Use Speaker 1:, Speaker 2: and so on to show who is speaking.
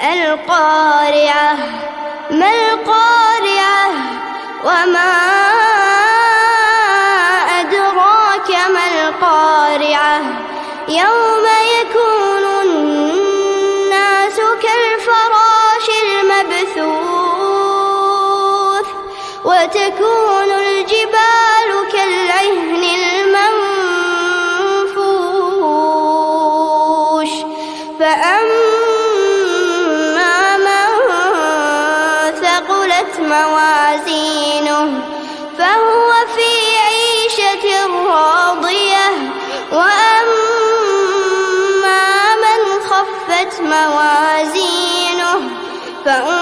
Speaker 1: القارعة ما القارعة وما أدراك ما القارعة يوم يكون الناس كالفراش المبثوث وتكون الجبال كالعهن المنفوش فأما من ثقلت موازينه فهو في عيشة راضية وأما من خفت موازينه فأولئك